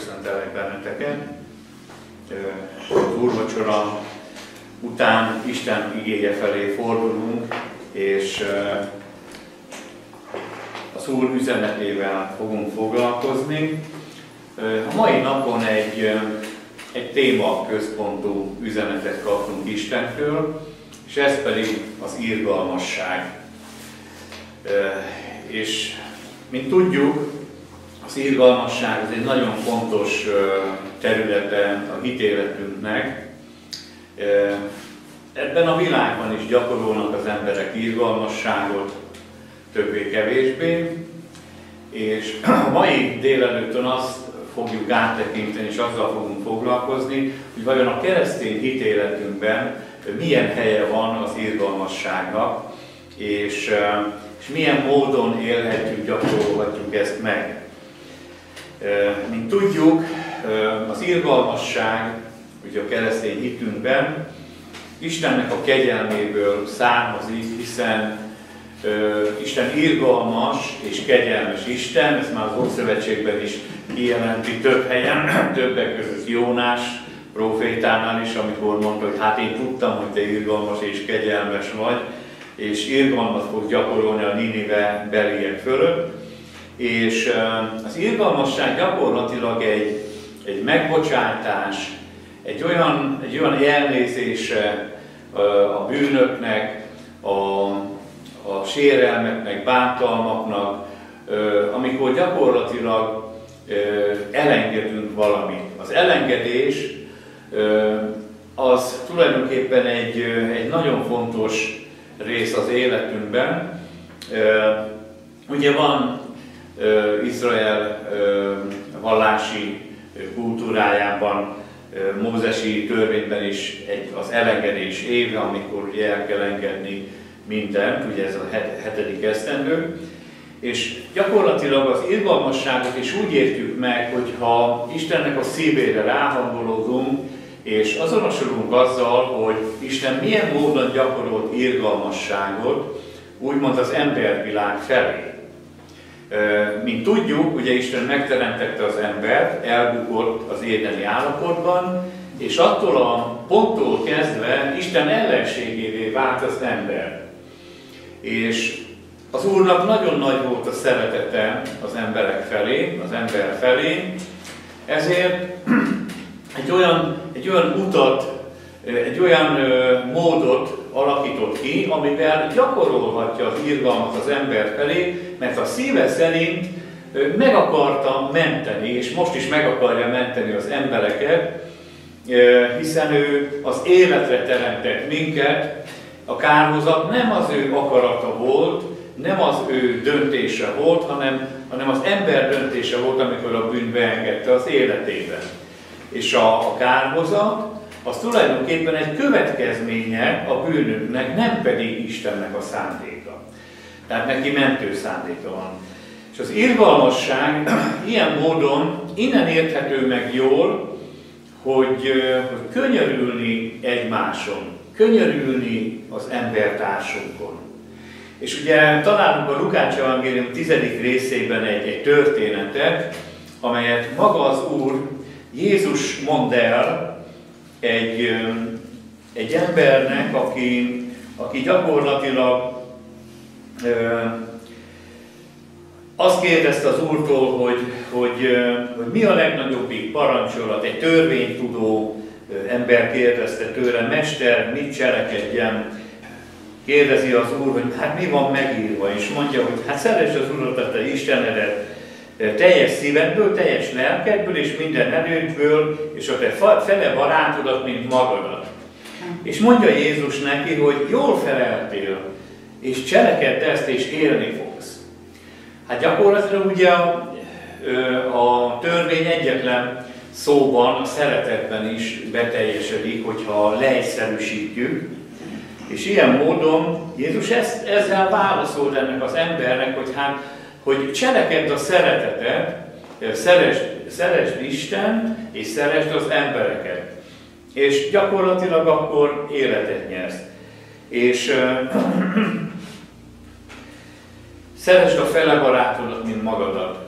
köszöntelek benneteket. Az úrvacsora után Isten igéje felé fordulunk, és az Úr üzenetével fogunk foglalkozni. A mai napon egy téma központú üzenetet kaptunk Istentől, és ez pedig az irgalmasság. És mint tudjuk, az irgalmasság az egy nagyon fontos területe a hitéletünknek. Ebben a világban is gyakorolnak az emberek irgalmasságot, többé-kevésbé, és a mai délelőttön azt fogjuk áttekinteni, és azzal fogunk foglalkozni, hogy vajon a keresztény hitéletünkben milyen helye van az irgalmasságnak, és milyen módon élhetjük, gyakorolhatjuk ezt meg. Mint tudjuk, az irgalmasság ugye a keresztény hitünkben Istennek a kegyelméből származik, hiszen Isten irgalmas és kegyelmes Isten, ezt már az Ószövetségben is kijelenti több helyen, többek között Jónás prófétánál is, amikor mondta, hogy hát én tudtam, hogy te irgalmas és kegyelmes vagy, és irgalmat fog gyakorolni a Ninive beliek fölött. És az irgalmasság gyakorlatilag egy megbocsátás, egy olyan elnézése a bűnöknek, a sérelmeknek, bántalmaknak, amikor gyakorlatilag elengedünk valamit. Az elengedés az tulajdonképpen egy nagyon fontos rész az életünkben. Ugye van Izrael vallási kultúrájában, mózesi törvényben is az elengedés éve, amikor ugye el kell engedni mindent, ugye ez a 7. esztendő, és gyakorlatilag az irgalmasságot is úgy értjük meg, hogyha Istennek a szívére ráhangolódunk, és azonosulunk azzal, hogy Isten milyen módon gyakorolt irgalmasságot, úgymond az embervilág felé. Mint tudjuk, ugye Isten megteremtette az embert, elbukott az édeni állapotban, és attól a ponttól kezdve Isten ellenségévé vált az ember. És az Úrnak nagyon nagy volt a szeretete az emberek felé, az ember felé, ezért egy olyan utat, egy olyan módot alakított ki, amivel gyakorolhatja az irgalmat az ember felé, mert a szíve szerint meg akarta menteni, és most is meg akarja menteni az embereket, hiszen ő az életre teremtett minket, a kárhozat nem az ő akarata volt, nem az ő döntése volt, hanem az ember döntése volt, amikor a bűn beengedte az életébe. És a kárhozat az tulajdonképpen egy következménye a bűnünknek, nem pedig Istennek a szándéka. Tehát neki mentő szándéka van. És az irgalmasság ilyen módon innen érthető meg jól, hogy könyörülni egymáson, könyörülni az embertársunkon. És ugye találunk a Lukács evangélium 10. részében egy történetet, amelyet maga az Úr, Jézus mond el egy embernek, aki gyakorlatilag azt kérdezte az Úrtól, hogy mi a legnagyobbik parancsolat. Egy törvénytudó ember kérdezte tőle, Mester, mit cselekedjem? Kérdezi az Úr, hogy hát mi van megírva, és mondja, hogy hát szeresd az Urat, a te Istenedet teljes szívedből, teljes lelkedből és minden erődből, és a te fele barátodat, mint magadat. És mondja Jézus neki, hogy jól feleltél, és cselekedd ezt, és élni fogsz. Hát gyakorlatilag ugye a törvény egyetlen szóban, a szeretetben is beteljesedik, hogyha leegyszerűsítjük. És ilyen módon Jézus ezzel válaszolt ennek az embernek, hogy cselekedj a szeretetet, szeresd Isten, és szeresd az embereket. És gyakorlatilag akkor életet nyersz. És szeresd a fele barátodat, mint magadat.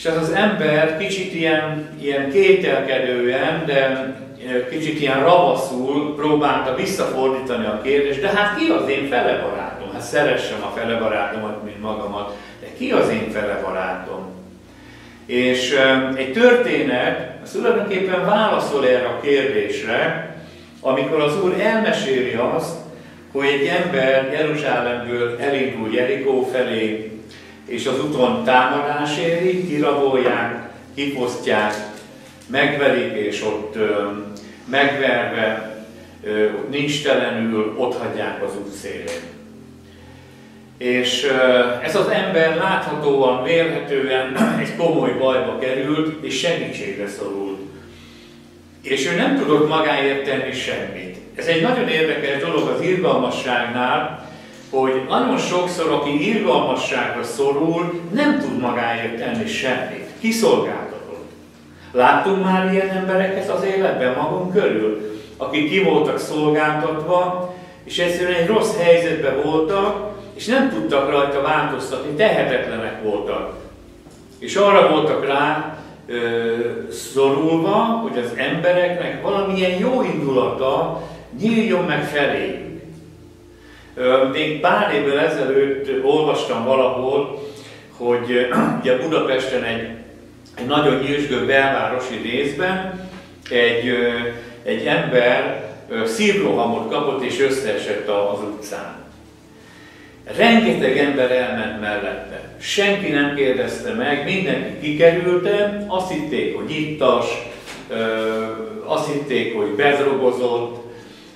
És ez az ember kicsit ilyen kételkedően, de kicsit ilyen ravaszul próbálta visszafordítani a kérdést, de hát ki az én felebarátom? Hát szeressem a felebarátomat, mint magamat, de ki az én felebarátom? És egy történet, az tulajdonképpen válaszol erre a kérdésre, amikor az Úr elmeséli azt, hogy egy ember Jeruzsálemből elindul Jerikó felé, és az úton támadás éri, kirabolják, kifosztják, megverik, és ott megverve, nincs telenül, ott hagyják az út szélén. És ez az ember láthatóan, vélhetően egy komoly bajba került, és segítségre szorult. És ő nem tudott magáért tenni semmit. Ez egy nagyon érdekes dolog az irgalmasságnál, hogy nagyon sokszor, aki irgalmasságra szorul, nem tud magáért tenni semmit. Kiszolgáltatott. Láttunk már ilyen embereket az életben magunk körül, akik ki voltak szolgáltatva, és egyszerűen egy rossz helyzetben voltak, és nem tudtak rajta változtatni, tehetetlenek voltak. És arra voltak rá szorulva, hogy az embereknek valamilyen jó indulata nyíljon meg feléjük. Még pár évvel ezelőtt olvastam valahol, hogy ugye Budapesten egy nagyon nyüzsgő belvárosi részben egy ember szívrohamot kapott és összeesett az utcán. Rengeteg ember elment mellette. Senki nem kérdezte meg, mindenki kikerülte, azt hitték, hogy ittas, azt hitték, hogy bedrogozott,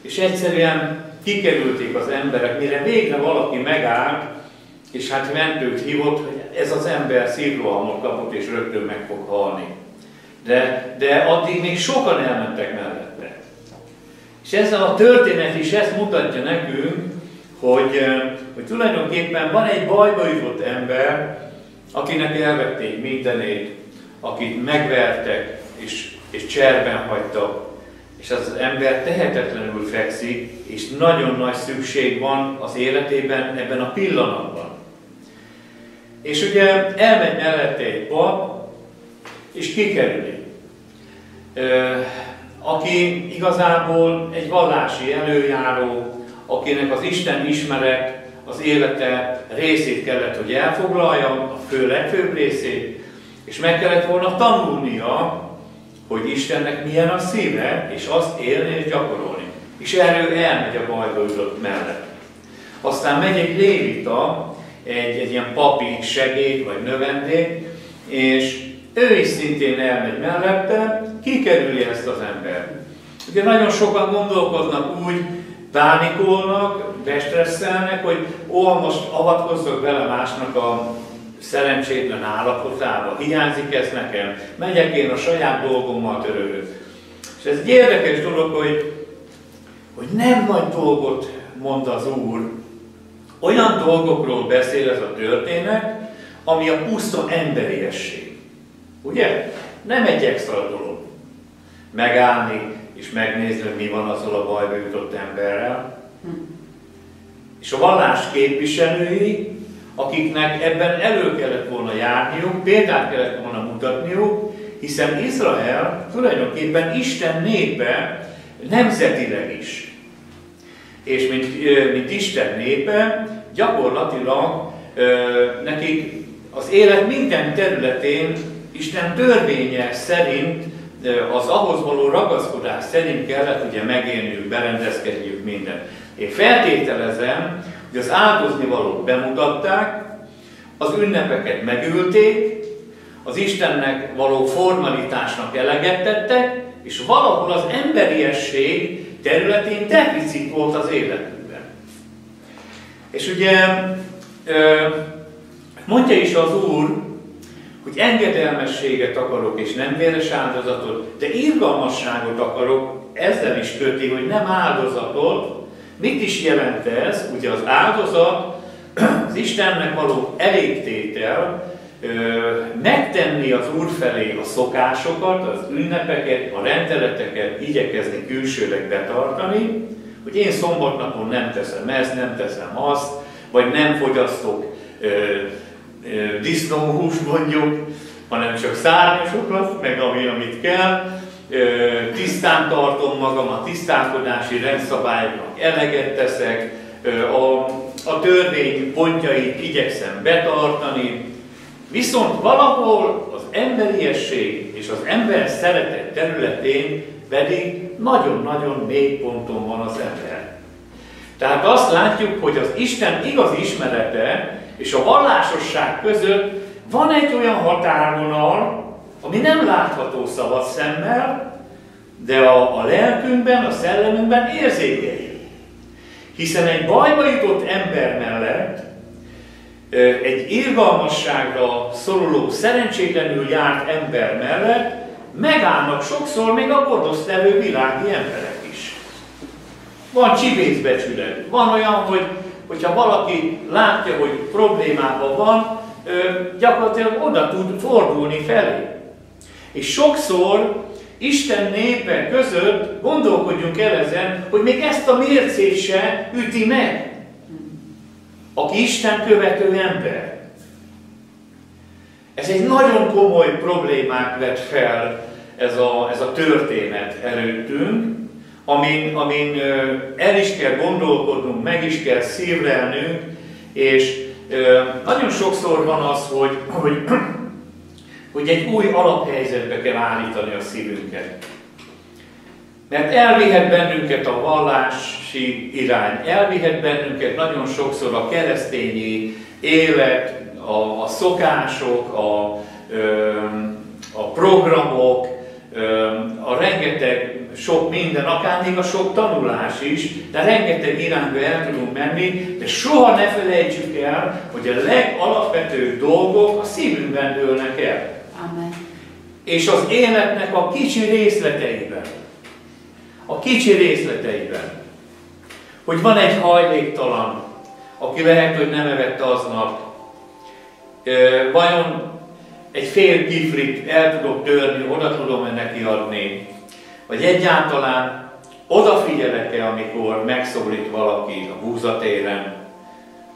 és egyszerűen kikerülték az emberek, mire végre valaki megállt, és hát mentőt hívott, hogy ez az ember szívrohamot kapott, és rögtön meg fog halni. De addig még sokan elmentek mellette. És ezzel a történet is ezt mutatja nekünk, hogy tulajdonképpen van egy bajba jutott ember, akinek elvették mindenét, akit megvertek és cserben hagytak, és az ember tehetetlenül fekszik, és nagyon nagy szükség van az életében ebben a pillanatban. És ugye elmegy mellette egy pap, és kikerüli. Aki igazából egy vallási előjáró, akinek az Isten ismeret az élete részét kellett, hogy elfoglalja, a legfőbb részét, és meg kellett volna tanulnia, hogy Istennek milyen a szíve, és azt élni és gyakorolni. És erről elmegy a bajba jutott mellett. Aztán megy egy lévita, egy ilyen papi segéd vagy növendék, és ő is szintén elmegy mellette, kikerüli ezt az embert. Ugye nagyon sokan gondolkoznak úgy, pánikolnak, bestresszelnek, hogy most avatkozzak bele másnak a szerencsétlen állapotába, hiányzik ez nekem, megyek én a saját dolgommal törődök. És ez egy érdekes dolog, hogy nem nagy dolgot mond az Úr, olyan dolgokról beszél ez a történet, ami a puszta emberiesség. Ugye? Nem egy extra dolog. Megállni és megnézni, hogy mi van azzal a bajba jutott emberrel. És a vallás képviselői, akiknek ebben elő kellett volna járniuk, példát kellett volna mutatniuk, hiszen Izrael tulajdonképpen Isten népe nemzetileg is. És mint Isten népe, gyakorlatilag nekik az élet minden területén Isten törvénye szerint, az ahhoz való ragaszkodás szerint kellett ugye megélniük, berendezkedniük mindent. Én feltételezem, hogy az áldozni valót bemutatták, az ünnepeket megülték, az Istennek való formalitásnak eleget tettek, és valahol az emberiesség területén deficit volt az életükben. És ugye mondja is az Úr, hogy engedelmességet akarok, és nem véres áldozatot, de irgalmasságot akarok, ezzel is köti, hogy nem áldozatot. Mit is jelent ez? Ugye az áldozat, az Istennek való elégtétel, megtenni az Úr felé a szokásokat, az ünnepeket, a rendeleteket, igyekezni külsőleg betartani, hogy én szombatnapon nem teszem ezt, nem teszem azt, vagy nem fogyasztok disznóhúst mondjuk, hanem csak szárnyasokat, meg amit kell. Tisztán tartom magam, a tisztálkodási rendszabályoknak eleget teszek, a törvény pontjait igyekszem betartani, viszont valahol az emberiesség és az ember szeretet területén pedig nagyon-nagyon mély ponton van az ember. Tehát azt látjuk, hogy az Isten igazi ismerete és a vallásosság között van egy olyan határvonal, ami nem látható szabad szemmel, de a lelkünkben, a szellemünkben érzékeljük. Hiszen egy bajba jutott ember mellett, egy irgalmasságra szoruló, szerencsétlenül járt ember mellett megállnak sokszor még a gonosz levő világi emberek is. Van csibészbecsület. Van olyan, hogyha valaki látja, hogy problémában van, gyakorlatilag oda tud fordulni felé. És sokszor Isten népe között gondolkodjunk el ezen, hogy még ezt a mércét se üti meg, aki Isten követő ember. Ez egy nagyon komoly problémát vet fel ez a történet előttünk, amin el is kell gondolkodnunk, meg is kell szívlelnünk, és nagyon sokszor van az, hogy egy új alaphelyzetbe kell állítani a szívünket. Mert elvihet bennünket a vallási irány, elvihet bennünket nagyon sokszor a keresztényi élet, a szokások, a programok, a rengeteg sok minden, akár még a sok tanulás is, de rengeteg irányba el tudunk menni, de soha ne felejtsük el, hogy a legalapvetőbb dolgok a szívünkben dőlnek el. Amen. És az életnek a kicsi részleteiben. A kicsi részleteiben. Hogy van egy hajléktalan, aki lehet, hogy nem evett aznap. Vajon egy fél kiflit el tudok törni, oda tudom-e neki adni? Vagy egyáltalán odafigyelek-e, amikor megszólít valaki a búzatéren,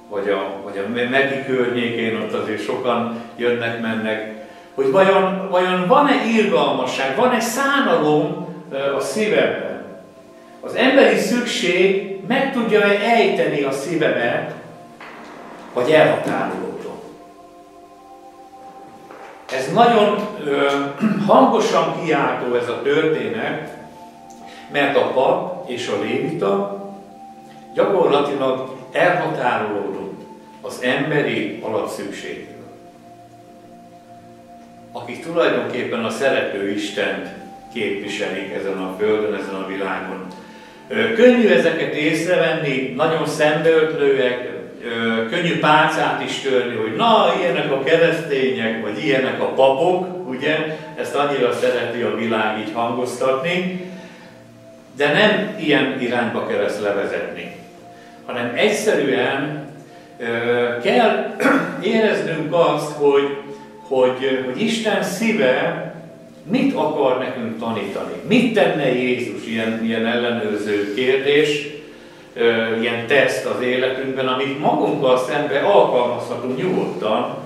vagy a Meki környékén, ott azért sokan jönnek-mennek, hogy vajon van-e irgalmasság, van-e szánalom a szívemben? Az emberi szükség meg tudja-e ejteni a szívemet, vagy elhatárolódom? Ez nagyon hangosan kiáltó ez a történet, mert a pap és a lévita gyakorlatilag elhatárolódott az emberi alapszükségről, akik tulajdonképpen a szerető Istent képviselik ezen a földön, ezen a világon. Könnyű ezeket észrevenni, nagyon szembeötlőek, könnyű pálcát is törni, hogy na, ilyenek a keresztények, vagy ilyenek a papok, ugye? Ezt annyira szereti a világ így hangoztatni, de nem ilyen irányba kell ezt levezetni, hanem egyszerűen kell éreznünk azt, hogy Isten szíve mit akar nekünk tanítani. Mit tenne Jézus? Ilyen ellenőrző kérdés, ilyen teszt az életünkben, amit magunkkal szemben alkalmazhatunk nyugodtan,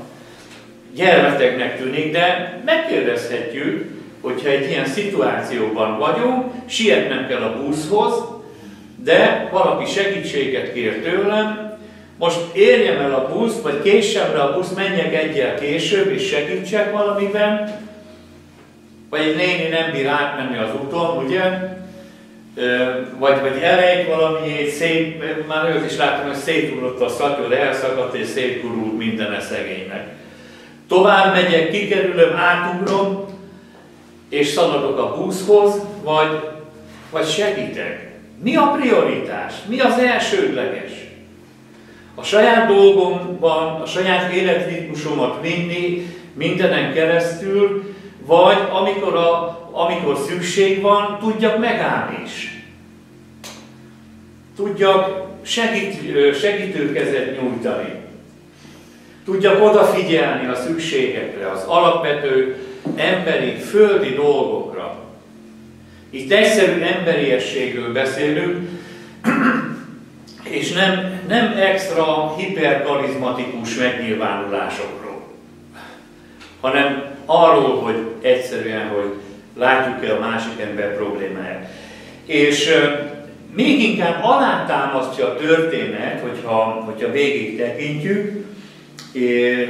gyermeteknek tűnik, de megkérdezhetjük, hogyha egy ilyen szituációban vagyunk, sietnem kell a buszhoz, de valaki segítséget kér tőlem, most érjem el a buszt, vagy késsem rá a buszt, menjek egyel később, és segítsek valamiben, vagy egy néni nem bír átmenni az úton, ugye? Vagy elejt valamiért, már őt is láttam, hogy széthullott a szatyor, elszakadt és szétgurult minden szegénynek. Tovább megyek, kikerülöm, átugrom, és szaladok a buszhoz, vagy segítek. Mi a prioritás? Mi az elsődleges? A saját dolgomban, a saját életritmusomat vinni mindenen keresztül, vagy amikor szükség van, tudjak megállni is. Tudjak segítőkezet nyújtani. Tudjak odafigyelni a szükségekre, az alapvető emberi, földi dolgokra. Itt egyszerű emberiességről beszélünk, és nem extra hiperkarizmatikus megnyilvánulásokról, hanem arról, hogy egyszerűen, hogy látjuk-e a másik ember problémáját. És még inkább alátámasztja a történet, hogyha végig tekintjük,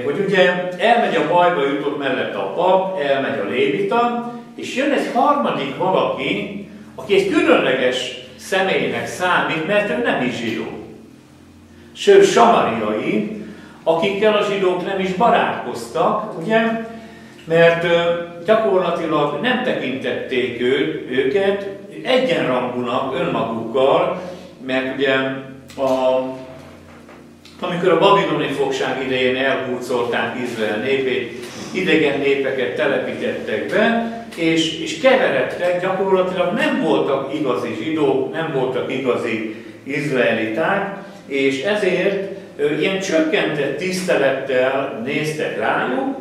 hogy ugye elmegy a bajba jutott mellett a pap, elmegy a lévita, és jön egy harmadik valaki, aki egy különleges személynek számít, mert ő nem is zsidó. Sőt, samariai, akikkel a zsidók nem is barátkoztak, ugye, mert gyakorlatilag nem tekintették őket egyenrangúnak önmagukkal, mert ugye amikor a babiloni fogság idején elhurcolták Izrael népét, idegen népeket telepítettek be, és keveredtek, gyakorlatilag nem voltak igazi zsidók, nem voltak igazi izraeliták, és ezért ilyen csökkentett tisztelettel néztek rájuk,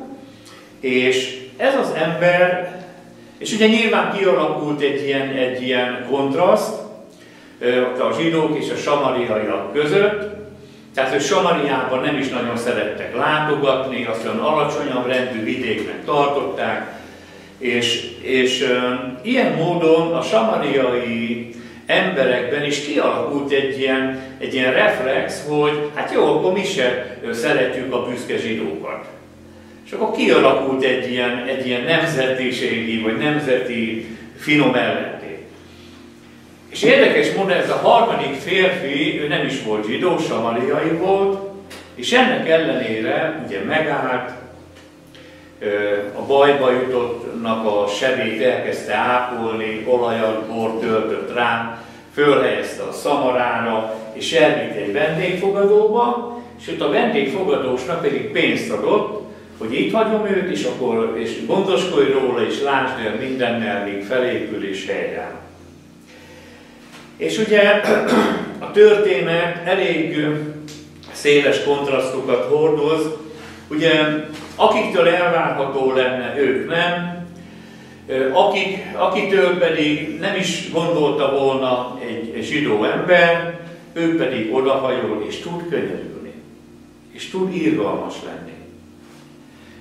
és ez az ember, és ugye nyilván kialakult egy ilyen kontraszt a zsidók és a samariaiak között, tehát, hogy Samariában nem is nagyon szerettek látogatni, azt olyan alacsonyabb rendű vidéknek tartották, és ilyen módon a samariai emberekben is kialakult egy ilyen reflex, hogy hát jó, akkor mi se szeretjük a büszke zsidókat. És akkor kialakult egy ilyen nemzetiségi, vagy nemzeti finom ellentét. És érdekes módon ez a harmadik férfi, ő nem is volt zsidó, samariai volt, és ennek ellenére ugye megállt, a bajba jutottnak a sebét elkezdte ápolni, olajat, bort töltött rá, fölhelyezte a szamarára, és elvitt egy vendégfogadóba, és ott a vendégfogadósnak pedig pénzt adott, hogy itt hagyom őt, és gondoskodj róla, és lásd el mindennel, míg felépül és helyreáll. És ugye a történet elég széles kontrasztokat hordoz, ugye akiktől elvárható lenne, ők nem, akitől pedig nem is gondolta volna egy zsidó ember, ő pedig odahajol és tud könyörülni, és tud irgalmas lenni.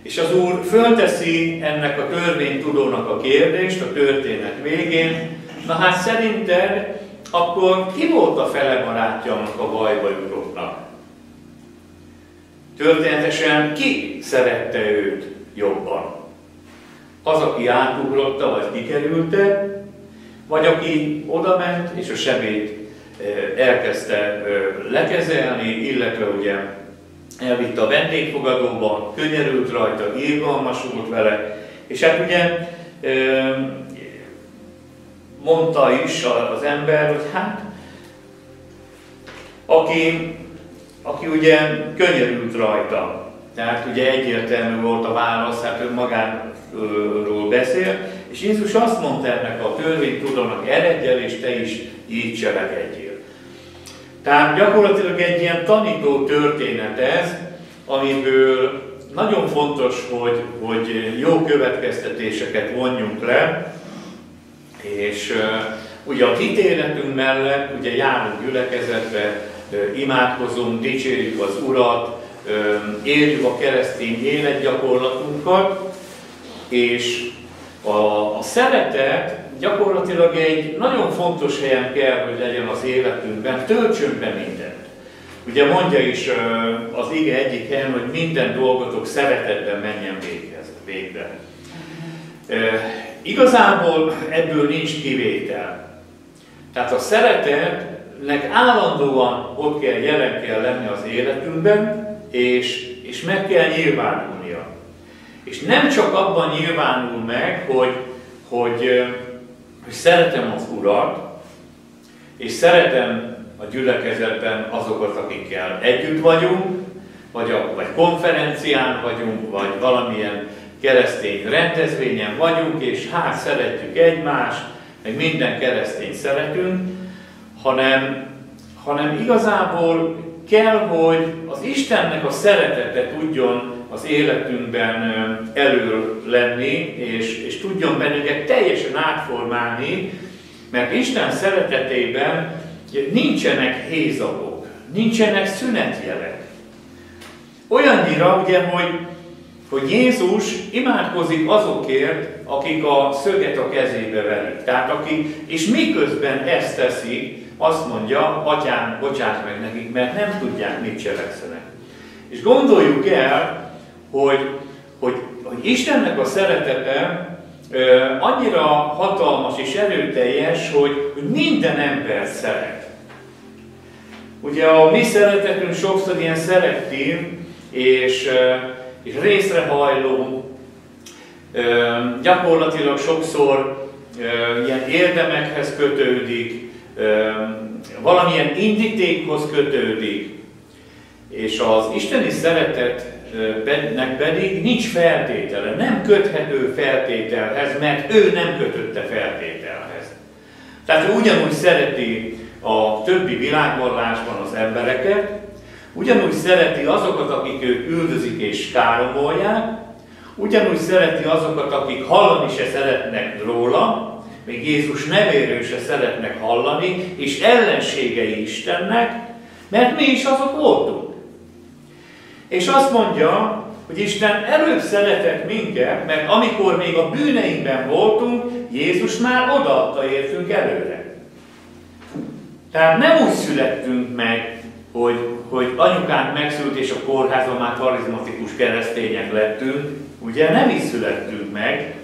És az Úr fölteszi ennek a törvénytudónak a kérdést a történet végén, na hát szerinted akkor ki volt a fele barátja annak a bajba jutottnak? Történetesen ki szerette őt jobban? Az, aki átugrotta, vagy kikerülte, vagy aki odament és a sebét elkezdte lekezelni, illetve ugye elvitte a vendégfogadóba, könyörült rajta, irgalmasult vele, és hát ugye mondta is az ember, hogy hát, aki ugye könyörült rajta, tehát ugye egyértelmű volt a válasz, hát ő magáról beszél, és Jézus azt mondta ennek a törvénytudónak, eredj el, és te is így cselekedjél. Tehát gyakorlatilag egy ilyen tanító történet ez, amiből nagyon fontos, hogy jó következtetéseket vonjunk le, és ugye a hitéletünk mellett ugye járunk gyülekezetbe, imádkozunk, dicsérjük az Urat, éljük a keresztény életgyakorlatunkat, és a szeretet gyakorlatilag egy nagyon fontos helyen kell, hogy legyen az életünkben, töltsön be mindent. Ugye mondja is az ige egyik helyen, hogy minden dolgotok szeretetben menjen végbe. Igazából ebből nincs kivétel. Tehát a szeretetnek állandóan ott kell, jelen kell lenni az életünkben, és meg kell nyilvánulnia. És nem csak abban nyilvánul meg, hogy szeretem az Urat, és szeretem a gyülekezetben azokat, akikkel együtt vagyunk, vagy konferencián vagyunk, vagy valamilyen keresztény rendezvényen vagyunk, és hát szeretjük egymást, meg minden keresztényt szeretünk, hanem igazából kell, hogy az Istennek a szeretete tudjon az életünkben elől lenni, és tudjon bennünket teljesen átformálni, mert Isten szeretetében nincsenek hézagok, nincsenek szünetjelek. Olyannyira, ugye, hogy Jézus imádkozik azokért, akik a szöget a kezébe verik. Tehát és miközben ezt teszik, azt mondja, Atyám, bocsáss meg nekik, mert nem tudják, mit cselekszenek. És gondoljuk el, hogy Istennek a szeretete annyira hatalmas és erőteljes, hogy minden embert szeret. Ugye a mi szeretetünk sokszor ilyen szelektív, és részrehajló, gyakorlatilag sokszor ilyen érdemekhez kötődik, valamilyen indítékhoz kötődik, és az isteni szeretetnek pedig nincs feltétele, nem köthető feltételhez, mert ő nem kötötte feltételhez. Tehát ő ugyanúgy szereti a többi világvallásban az embereket, ugyanúgy szereti azokat, akik őt üldözik és káromolják, ugyanúgy szereti azokat, akik hallani se szeretnek róla, még Jézus nevéről se szeretnek hallani, és ellenségei Istennek, mert mi is azok voltunk. És azt mondja, hogy Isten előbb szeretett minket, mert amikor még a bűneinkben voltunk, Jézus már odaadta értünk előre. Tehát nem úgy születtünk meg, hogy anyukánk megszült és a kórházban már karizmatikus keresztények lettünk, ugye nem is születtünk meg,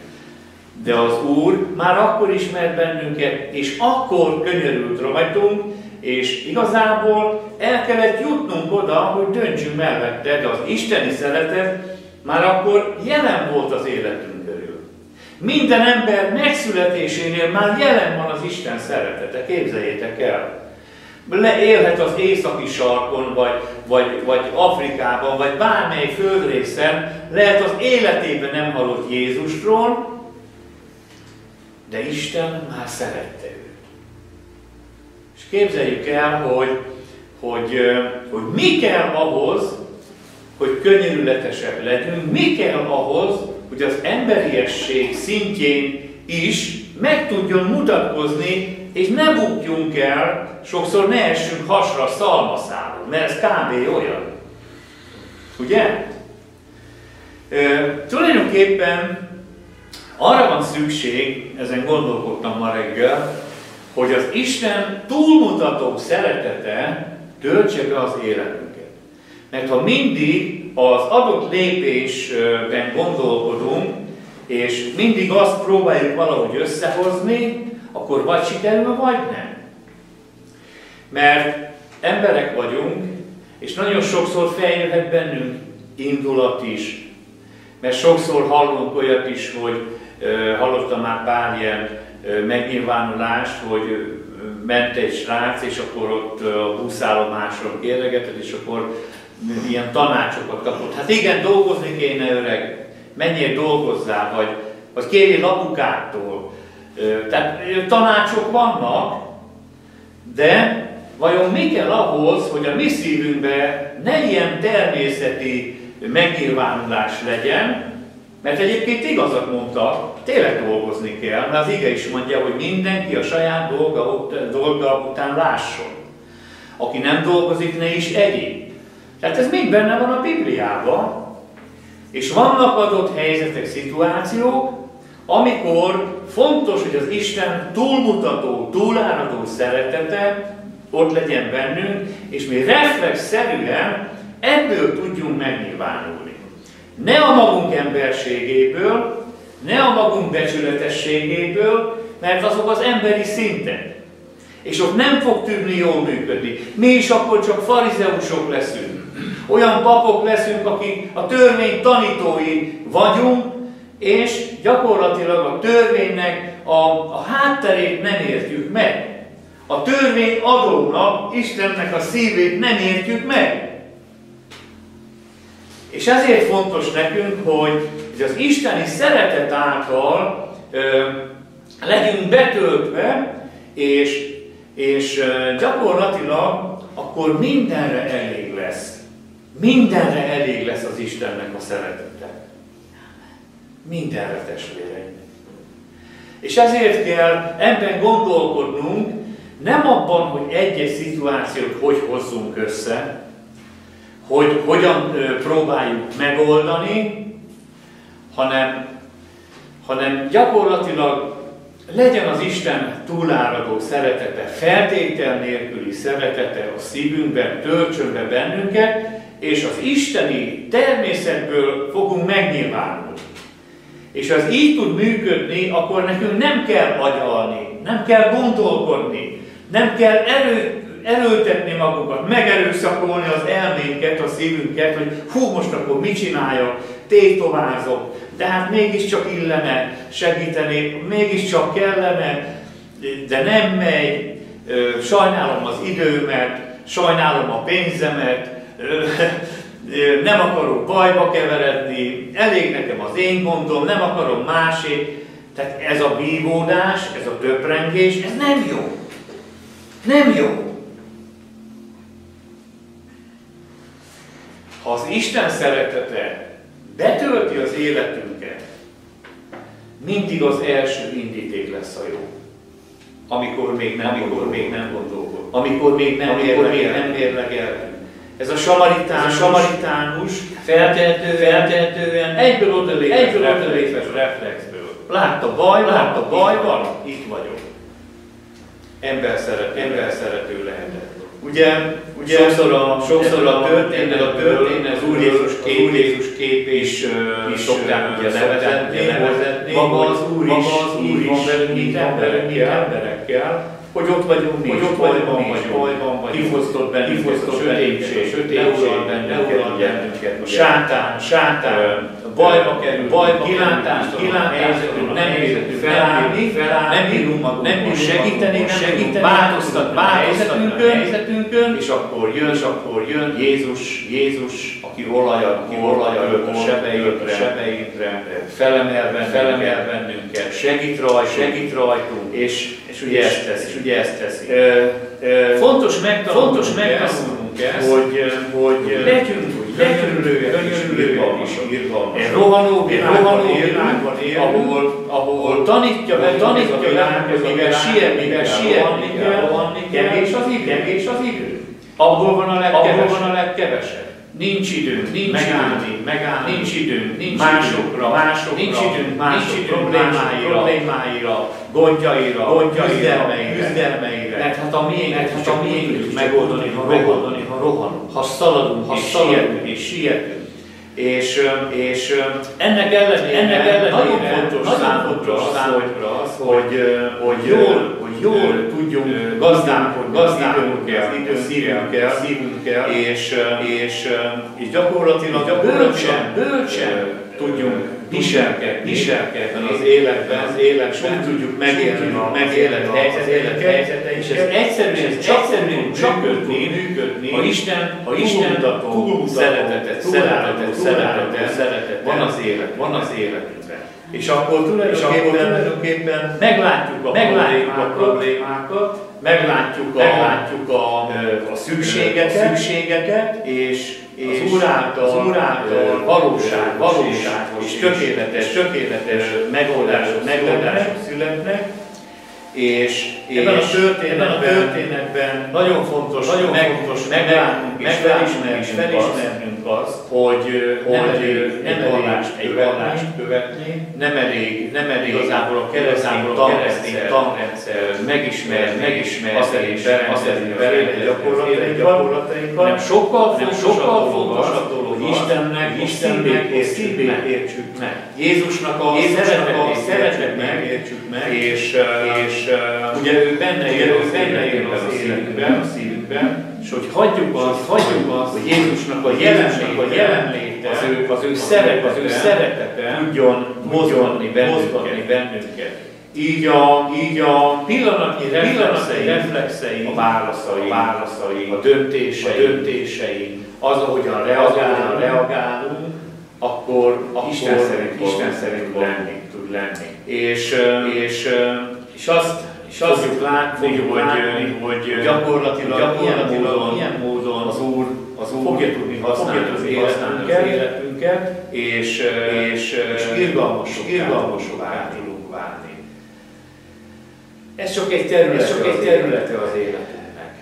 de az Úr már akkor ismert bennünket, és akkor könyörült rajtunk, és igazából el kellett jutnunk oda, hogy döntsünk mellette, de az isteni szeretet már akkor jelen volt az életünk körül. Minden ember megszületésénél már jelen van az Isten szeretete, képzeljétek el. Élhet az északi sarkon, vagy Afrikában, vagy bármely földrészen, lehet az életében nem hallott Jézusról, de Isten már szerette őt. És képzeljük el, hogy mi kell ahhoz, hogy könyörületesek legyünk, mi kell ahhoz, hogy az emberiesség szintjén is meg tudjon mutatkozni, és ne bukjunk el, sokszor ne essünk hasra a szalmaszáról, mert ez kb. Olyan. Ugye? Tulajdonképpen arra van szükség, ezen gondolkodtam ma reggel, hogy az Isten túlmutató szeretete töltse be az életünket. Mert ha mindig az adott lépésben gondolkodunk, és mindig azt próbáljuk valahogy összehozni, akkor vagy sikerül, vagy nem. Mert emberek vagyunk, és nagyon sokszor feljöhet bennünk indulat is. Mert sokszor hallunk olyat is, hogy hallottam már pár ilyen megnyilvánulást, hogy ment egy srác, és akkor ott a buszállomáson kérdegetett, és akkor ilyen tanácsokat kapott. Hát igen, dolgozni kéne, öreg, menjél dolgozzál, vagy kérjél apukától. Tehát tanácsok vannak, de vajon mi kell ahhoz, hogy a mi szívünkben ne ilyen természeti megnyilvánulás legyen, mert egyébként igazat mondta, tényleg dolgozni kell, mert az ige is mondja, hogy mindenki a saját dolga után lásson. Aki nem dolgozik, ne is egyéb. Tehát ez mind benne van a Bibliában, és vannak adott helyzetek, szituációk, amikor fontos, hogy az Isten túlmutató, túláradó szeretete ott legyen bennünk, és mi reflexzerűen ebből tudjunk megnyilvánulni. Ne a magunk emberségéből, ne a magunk becsületességéből, mert azok az emberi szintek. És ott nem fog tudni jól működni. Mi is akkor csak farizeusok leszünk. Olyan papok leszünk, akik a törvény tanítói vagyunk, és gyakorlatilag a törvénynek a hátterét nem értjük meg. A törvény adónak, Istennek a szívét nem értjük meg. És ezért fontos nekünk, hogy az isteni szeretet által legyünk betöltve, és gyakorlatilag akkor mindenre elég lesz. Mindenre elég lesz az Istennek a szeretete. Mindenre, testvéreim. És ezért kell ebben gondolkodnunk, nem abban, hogy egy-egy szituációt hogy hozzunk össze, hogy hogyan próbáljuk megoldani, hanem gyakorlatilag legyen az Isten túláradó szeretete, feltétel nélküli szeretete a szívünkben, töltsön be bennünket, és az isteni természetből fogunk megnyilvánulni. És ha ez így tud működni, akkor nekünk nem kell agyalni, nem kell gondolkodni, nem kell erőltetni magunkat, megerőszakolni az elménket, a szívünket, hogy hú, most akkor mit csináljak, tétovázok, de hát mégiscsak illene segíteni, mégiscsak kellene, de nem megy, sajnálom az időmet, sajnálom a pénzemet, nem akarok bajba keveredni, elég nekem az én gondom, nem akarom másé. Tehát ez a vívódás, ez a töprengés, ez nem jó. Nem jó. Ha az Isten szeretete betölti az életünket, mindig az első indíték lesz a jó. Amikor még nem gondolkodunk, amikor még nem mérlegeltünk. Ez a samaritánus feltehetően egyből odalépes reflexből. Látta baj van, itt vagyok. Ember szerető lehetett. Ugye sokszor a történet az Úr Jézus kép is szokták ugye nevezetni. Maga az Úr is van velünk, mint emberekkel, hogy ott vagyunk mi, bajban vagy, kifosztott bennünket a sötétség, bennünket, a sátán, bajba kerül, kilántástal, nem bírunk felállni, nem bírunk segíteni, változtatni a helyzetünkön, és akkor jön Jézus, aki olajat ölt a sebeinkre, felemel bennünket, segít rajtunk, és ugye ezt teszi. Fontos megtanulnunk ezt, hogy legyünk könyörülőek is írva. Egy rohanó világban él, ahol tanítja világ, hogy mivel sietni kell, kevés az idő. Abból van a legkevesebb. Nincs időnk megállni, nincs időnk másokra, nincs időnk mások problémáira, gondjaira, küzdelmeire. Mert hát a miénk megoldani, ha rohanunk, ha szaladunk, és sietünk. És ennek ellenére nagyon fontos számunkra az, hogy jól tudjunk gazdálkodni az időnkkel, és gyakorlatilag bölcsen tudjunk viselkedni az életben, és nem tudjuk megélni az helyzeteinket, és ez egyszerűen csak működni, ha Isten túlmutató szeretet van az életünkben. És akkor tulajdonképpen meglátjuk a problémákat, meglátjuk a szükségeket, és az Úr által valóságos és tökéletes megoldások születnek, és ebben a történetben nagyon fontos meglátnunk és felismernünk azt, hogy nem elég egy vallást követni, nem elég igazából a keresztény tanrendszer megismerni azt szerint beléd gyakorlatainkat, hanem sokkal fontosabb dolog hogy Istennek szívét értsük meg. Jézusnak a szeretetét megértsük meg, és ugye ő benne él az életünkben, a szívünkben, és hogy hagyjuk azt, hogy Jézusnak a jelenléte, az ő szeretete tudjon mozgatni bennünket. Így a pillanatnyi reflexei, a válaszai, a döntései, az, ahogyan reagálunk, akkor Isten szerint tud lenni. És azt fogjuk látni, hogy gyakorlatilag ilyen módon az Úr fogja tudni használni az életünket, és irgalmasokká tudunk válni. Ez csak egy területe az életünknek.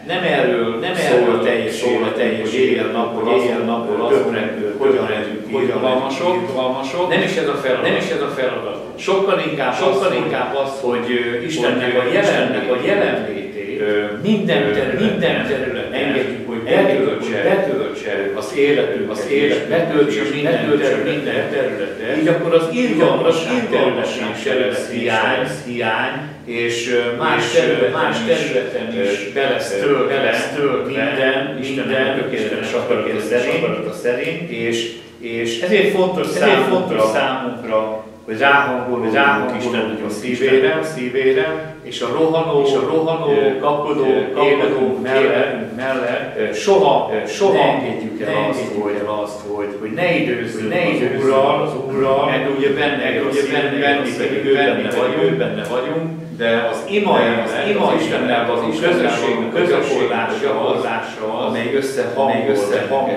Nem erről szól a teljes élet, hogy éjjel-nappal azon töprengő, hogyan legyünk irgalmasok. Nem is ez a feladat. Sokkal inkább az, hogy Istennek a jelenlétét minden területen engedjük, hogy betöltse az életünk, betöltse minden területet. Így akkor az irgalmasság területen hiány, és más területen is be lesz töltve minden tökéletes akarata szerint, és ezért fontos számunkra, hogy ráhangolunk Istennek a szívére, és a rohanó kapkodó életünk mellett soha ne engedjük el azt, hogy ne időzzünk az Úrral, mert ugye benne vagyunk, de az ima Istennel való közösségfordása, amely összehangol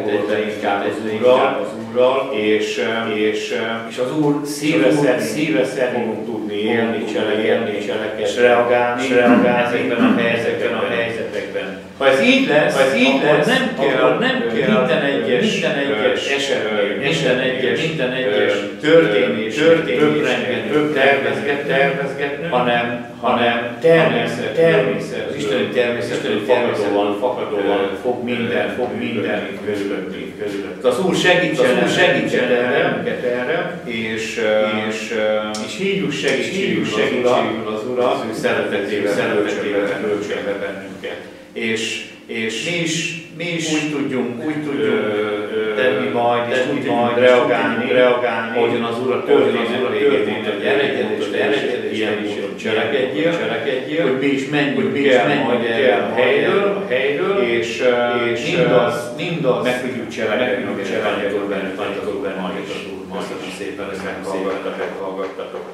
egyre inkább az Úrral, és az Úr szíve szerint fogunk tudni élni, cselekedni, és reagálni ezekben a helyzetekben. Ha ez így lesz, akkor nem kell minden egyes esetnél, minden egyes történés tervezgetnünk, hanem természet, az isteni természetről fakadóan fog minden közülöttünk. Az Úr segítsen erre, és hívjuk segítségül az Urat, az ő szeretetével töltse be bennünket. És mi is úgy tudjunk tenni majd reagálni, ahogyan az Úr a történet végén hogy elegyedést ilyen módon cselekedjél, hogy mi is menjünk el majd erre a helyről, és mindaz meg tudjuk cselekedni, amit tanított bennünk az Úr. Köszönöm szépen, hogy meghallgattatok.